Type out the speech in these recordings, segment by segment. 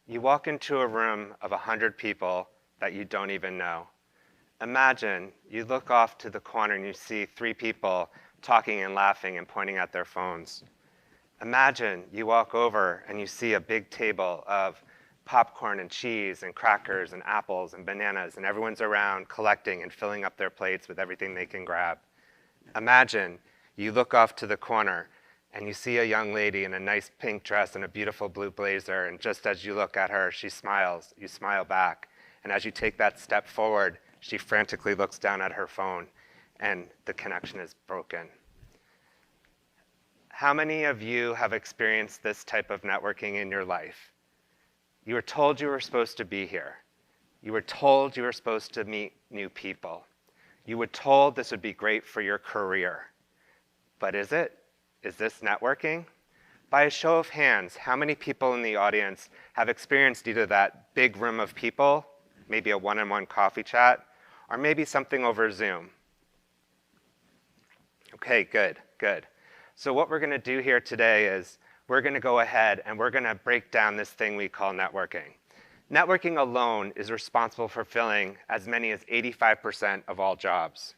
You walk into a room of 100 people that you don't even know. Imagine you look off to the corner and you see 3 people talking and laughing and pointing at their phones. Imagine you walk over and you see a big table of popcorn and cheese and crackers and apples and bananas, and everyone's around collecting and filling up their plates with everything they can grab. Imagine you look off to the corner and you see a young lady in a nice pink dress and a beautiful blue blazer, and just as you look at her, she smiles. You smile back. And as you take that step forward, she frantically looks down at her phone, and the connection is broken. How many of you have experienced this type of networking in your life? You were told you were supposed to be here. You were told you were supposed to meet new people. You were told this would be great for your career. But is it? Is this networking? By a show of hands, how many people in the audience have experienced either that big room of people, maybe a one-on-one coffee chat, or maybe something over Zoom? Okay, good, good. So what we're going to do here today is we're going to go ahead and we're going to break down this thing we call networking. Networking alone is responsible for filling as many as 85% of all jobs.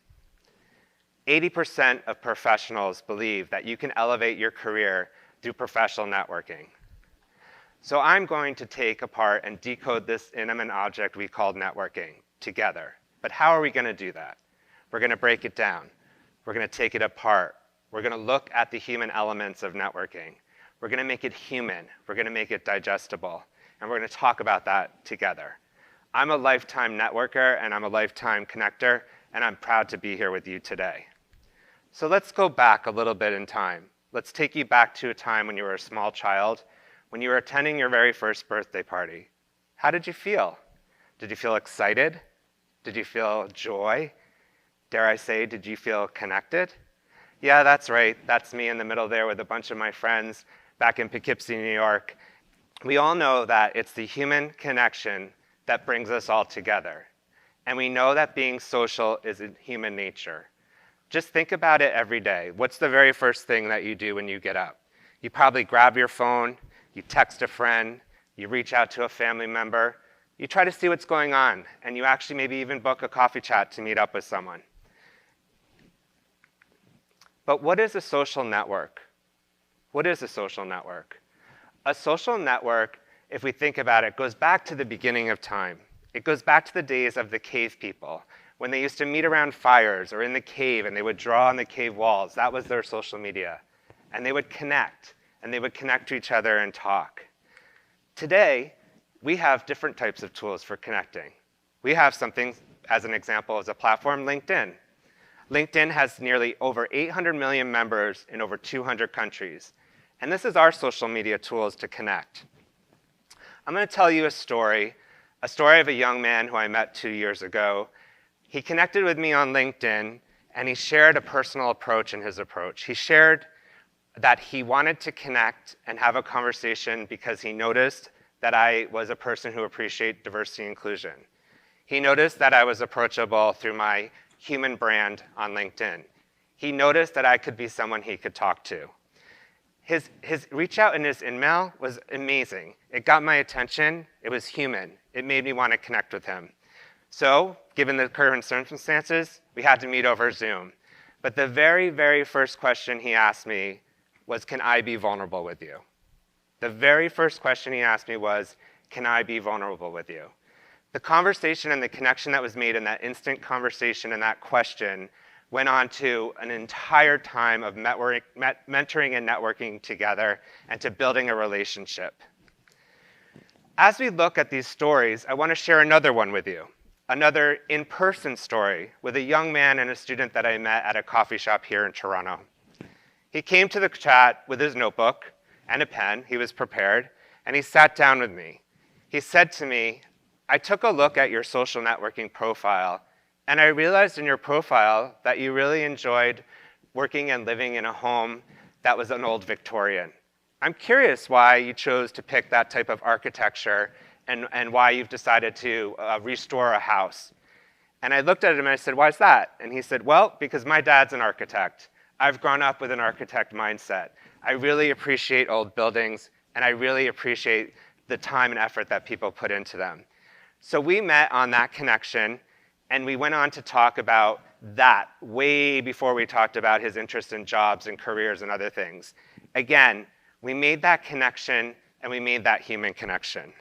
80% of professionals believe that you can elevate your career through professional networking. So I'm going to take apart and decode this inanimate object we call networking together. But how are we going to do that? We're going to break it down. We're going to take it apart. We're going to look at the human elements of networking. We're going to make it human. We're going to make it digestible. And we're going to talk about that together. I'm a lifetime networker, and I'm a lifetime connector, and I'm proud to be here with you today. So let's go back a little bit in time. Let's take you back to a time when you were a small child, when you were attending your very first birthday party. How did you feel? Did you feel excited? Did you feel joy? Dare I say, did you feel connected? Yeah, that's right. That's me in the middle there with a bunch of my friends back in Poughkeepsie, New York. We all know that it's the human connection that brings us all together. And we know that being social is in human nature. Just think about it every day. What's the very first thing that you do when you get up? You probably grab your phone, you text a friend, you reach out to a family member, you try to see what's going on, and you actually maybe even book a coffee chat to meet up with someone. But what is a social network? What is a social network? A social network, if we think about it, goes back to the beginning of time. It goes back to the days of the cave people, when they used to meet around fires or in the cave and they would draw on the cave walls. That was their social media. And they would connect, and they would connect to each other and talk. Today, we have different types of tools for connecting. We have something, as an example, as a platform, LinkedIn. LinkedIn has nearly over 800 million members in over 200 countries. And this is our social media tools to connect. I'm going to tell you a story of a young man who I met 2 years ago. He connected with me on LinkedIn, and he shared a personal approach in his approach. He shared that he wanted to connect and have a conversation because he noticed that I was a person who appreciated diversity and inclusion. He noticed that I was approachable through my human brand on LinkedIn. He noticed that I could be someone he could talk to. His reach out in his email was amazing. It got my attention. It was human. It made me want to connect with him. So, given the current circumstances, we had to meet over Zoom. But the very, very first question he asked me was, can I be vulnerable with you? The very first question he asked me was, can I be vulnerable with you? The conversation and the connection that was made in that instant conversation and that question went on to an entire time of mentoring and networking together and to building a relationship. As we look at these stories, I want to share another one with you. Another in-person story with a young man and a student that I met at a coffee shop here in Toronto. He came to the chat with his notebook and a pen. He was prepared, and he sat down with me. He said to me, I took a look at your social networking profile, and I realized in your profile that you really enjoyed working and living in a home that was an old Victorian. I'm curious why you chose to pick that type of architecture and why you've decided to restore a house. And I looked at him and I said, why is that? And he said, well, because my dad's an architect. I've grown up with an architect mindset. I really appreciate old buildings, and I really appreciate the time and effort that people put into them. So we met on that connection, and we went on to talk about that way before we talked about his interest in jobs and careers and other things. Again, we made that connection, and we made that human connection.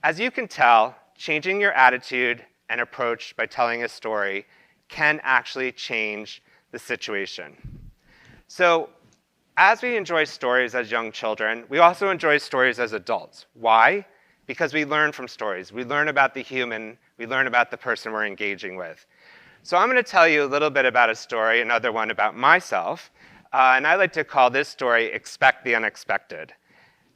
As you can tell, changing your attitude and approach by telling a story can actually change the situation. So as we enjoy stories as young children, we also enjoy stories as adults. Why? Because we learn from stories. We learn about the human. We learn about the person we're engaging with. So I'm going to tell you a little bit about a story, another one about myself. And I like to call this story Expect the Unexpected.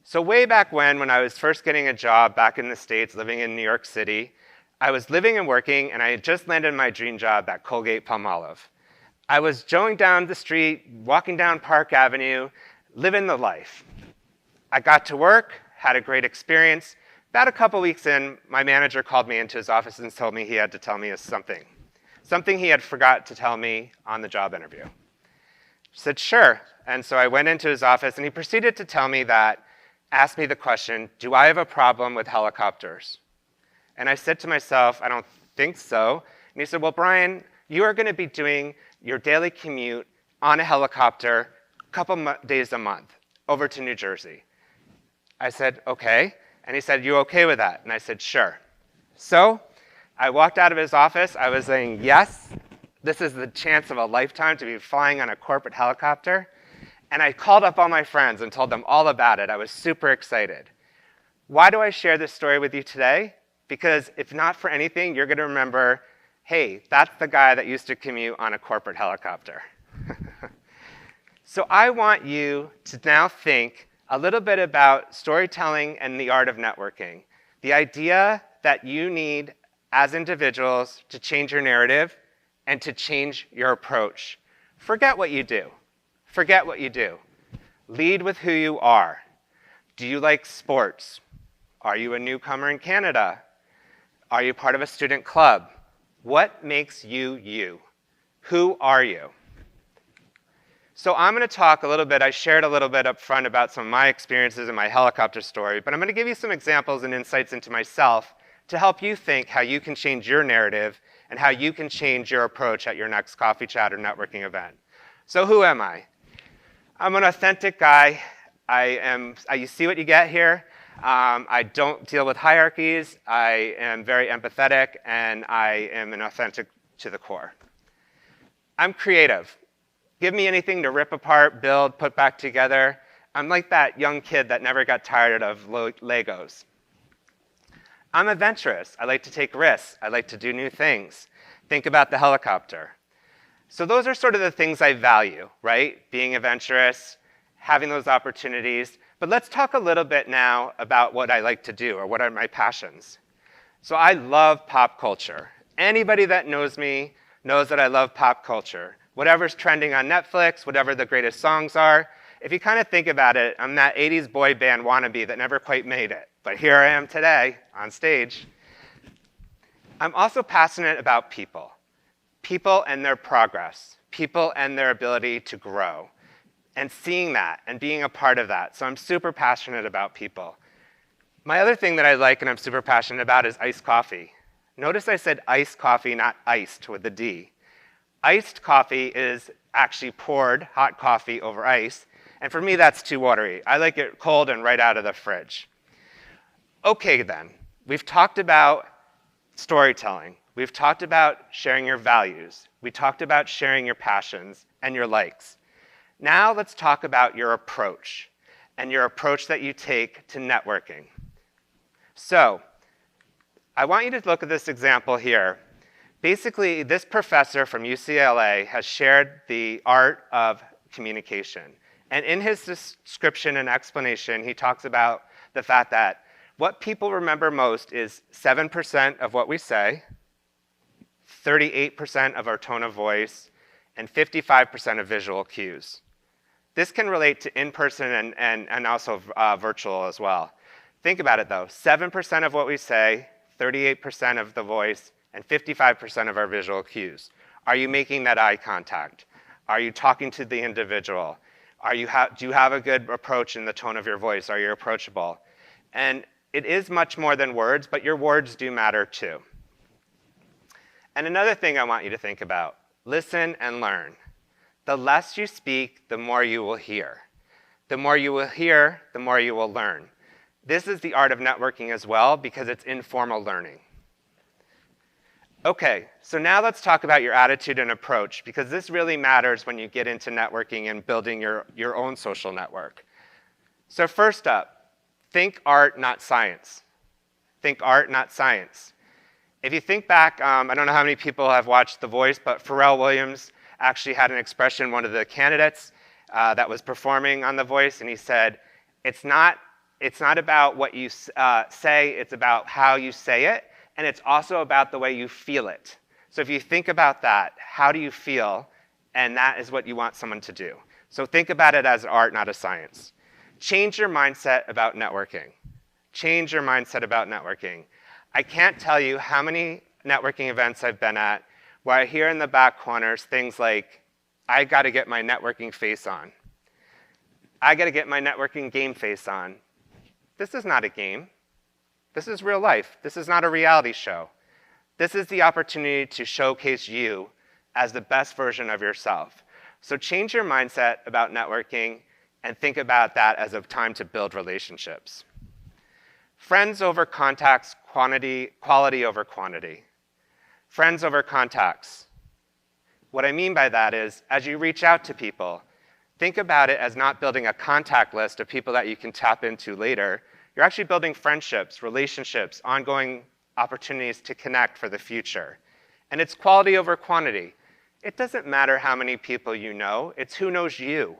So way back when I was first getting a job back in the States, living in New York City, I was living and working, and I had just landed my dream job at Colgate-Palmolive. I was going down the street, walking down Park Avenue, living the life. I got to work, had a great experience. About a couple weeks in, my manager called me into his office and told me he had to tell me something he had forgot to tell me on the job interview. I said, sure. And so I went into his office, and he proceeded to tell me that, asked me the question, do I have a problem with helicopters? And I said to myself, I don't think so. And he said, well, Brien, you are going to be doing your daily commute on a helicopter a couple days a month over to New Jersey. I said, okay. And he said, you okay with that? And I said, sure. So I walked out of his office. I was saying, yes, this is the chance of a lifetime to be flying on a corporate helicopter. And I called up all my friends and told them all about it. I was super excited. Why do I share this story with you today? Because if not for anything, you're going to remember, hey, that's the guy that used to commute on a corporate helicopter. So I want you to now think a little bit about storytelling and the art of networking. The idea that you need, as individuals, to change your narrative and to change your approach. Forget what you do. Forget what you do. Lead with who you are. Do you like sports? Are you a newcomer in Canada? Are you part of a student club? What makes you you? Who are you? So I'm going to talk a little bit. I shared a little bit up front about some of my experiences in my helicopter story, but I'm going to give you some examples and insights into myself to help you think how you can change your narrative and how you can change your approach at your next coffee chat or networking event. So who am I? I'm an authentic guy. You see what you get here. I don't deal with hierarchies. I am very empathetic, and I am an authentic to the core. I'm creative. Give me anything to rip apart, build, put back together. I'm like that young kid that never got tired of Legos. I'm adventurous. I like to take risks. I like to do new things. Think about the helicopter. So those are sort of the things I value, right? Being adventurous, having those opportunities. But let's talk a little bit now about what I like to do, or what are my passions. So I love pop culture. Anybody that knows me knows that I love pop culture. Whatever's trending on Netflix, whatever the greatest songs are. If you kind of think about it, I'm that 80s boy band wannabe that never quite made it. But here I am today, on stage. I'm also passionate about people. People and their progress. People and their ability to grow. And seeing that and being a part of that. So I'm super passionate about people. My other thing that I like and I'm super passionate about is iced coffee. Notice I said iced coffee, not iced with a D. Iced coffee is actually poured hot coffee over ice. And for me, that's too watery. I like it cold and right out of the fridge. Okay, then. We've talked about storytelling. We've talked about sharing your values. We talked about sharing your passions and your likes. Now let's talk about your approach and your approach that you take to networking. So I want you to look at this example here. Basically, this professor from UCLA has shared the art of communication. And in his description and explanation, he talks about the fact that what people remember most is 7% of what we say, 38% of our tone of voice, and 55% of visual cues. This can relate to in-person and also virtual as well. Think about it though, 7% of what we say, 38% of the voice, and 55% of our visual cues. Are you making that eye contact? Are you talking to the individual? Do you have a good approach in the tone of your voice? Are you approachable? And It is much more than words, but your words do matter too. And another thing I want you to think about, listen and learn. The less you speak, the more you will hear. The more you will hear, the more you will learn. This is the art of networking as well, because it's informal learning. Okay, so now let's talk about your attitude and approach, because this really matters when you get into networking and building your own social network. So first up, think art, not science. Think art, not science. If you think back, I don't know how many people have watched The Voice, but Pharrell Williams actually had an expression, one of the candidates that was performing on The Voice, and he said, it's not about what you say, it's about how you say it, and it's also about the way you feel it. So if you think about that, how do you feel? And that is what you want someone to do. So think about it as art, not a science. Change your mindset about networking. Change your mindset about networking. I can't tell you how many networking events I've been at where I hear in the back corners things like, I got to get my networking face on. I got to get my networking game face on. This is not a game. This is real life. This is not a reality show. This is the opportunity to showcase you as the best version of yourself. So change your mindset about networking and think about that as a time to build relationships. Friends over contacts, quality over quantity. Friends over contacts. What I mean by that is, as you reach out to people, think about it as not building a contact list of people that you can tap into later. You're actually building friendships, relationships, ongoing opportunities to connect for the future. And it's quality over quantity. It doesn't matter how many people you know, it's who knows you.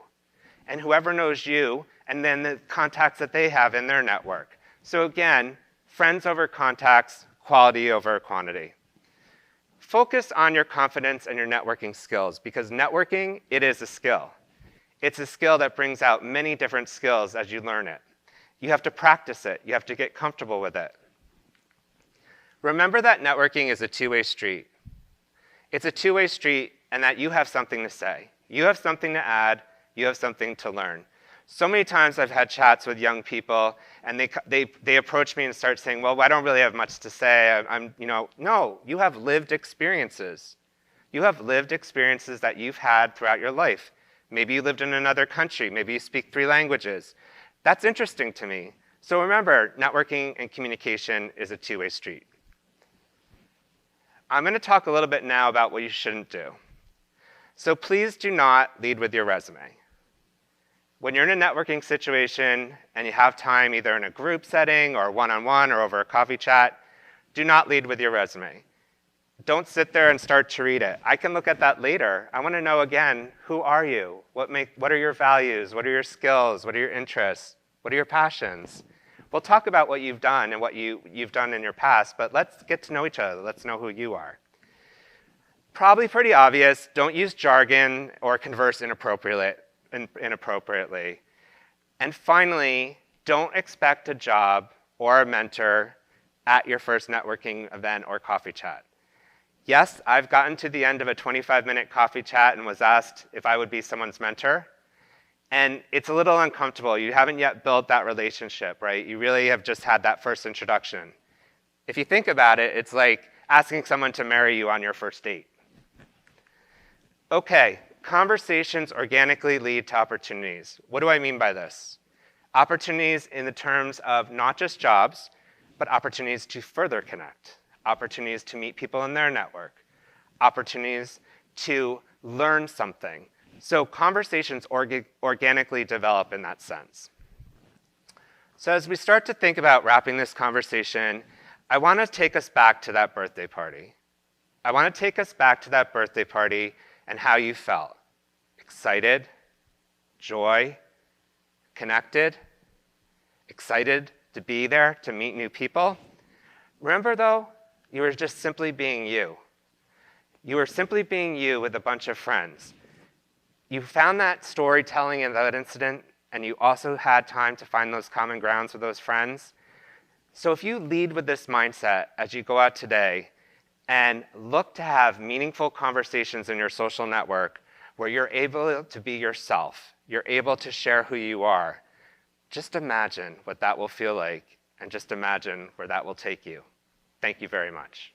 And whoever knows you, and then the contacts that they have in their network. So again, friends over contacts, quality over quantity. Focus on your confidence and your networking skills, because networking, it is a skill. It's a skill that brings out many different skills as you learn it. You have to practice it. You have to get comfortable with it. Remember that networking is a two-way street. It's a two-way street, and that you have something to say. You have something to add. You have something to learn. So many times I've had chats with young people, and they approach me and start saying, well, I don't really have much to say. No, you have lived experiences. You have lived experiences that you've had throughout your life. Maybe you lived in another country. Maybe you speak 3 languages. That's interesting to me. So remember, networking and communication is a two-way street. I'm going to talk a little bit now about what you shouldn't do. So please do not lead with your resume. When you're in a networking situation and you have time either in a group setting or one-on-one or over a coffee chat, do not lead with your resume. Don't sit there and start to read it. I can look at that later. I want to know, again, who are you? What are your values? What are your skills? What are your interests? What are your passions? We'll talk about what you've done and what you've done in your past, but let's get to know each other. Let's know who you are. Probably pretty obvious, don't use jargon or converse inappropriately. And finally, don't expect a job or a mentor at your first networking event or coffee chat. Yes, I've gotten to the end of a 25-minute coffee chat and was asked if I would be someone's mentor. And it's a little uncomfortable. You haven't yet built that relationship, right? You really have just had that first introduction. If you think about it, it's like asking someone to marry you on your first date. Okay, conversations organically lead to opportunities. What do I mean by this? Opportunities in the terms of not just jobs, but opportunities to further connect, opportunities to meet people in their network, opportunities to learn something. So conversations organically develop in that sense. So as we start to think about wrapping this conversation, I want to take us back to that birthday party. I want to take us back to that birthday party and how you felt. Excited, joy, connected, excited to be there, to meet new people. Remember though, you were just simply being you. You were simply being you with a bunch of friends. You found that storytelling in that incident, and you also had time to find those common grounds with those friends. So if you lead with this mindset as you go out today and look to have meaningful conversations in your social network where you're able to be yourself, you're able to share who you are, just imagine what that will feel like and just imagine where that will take you. Thank you very much.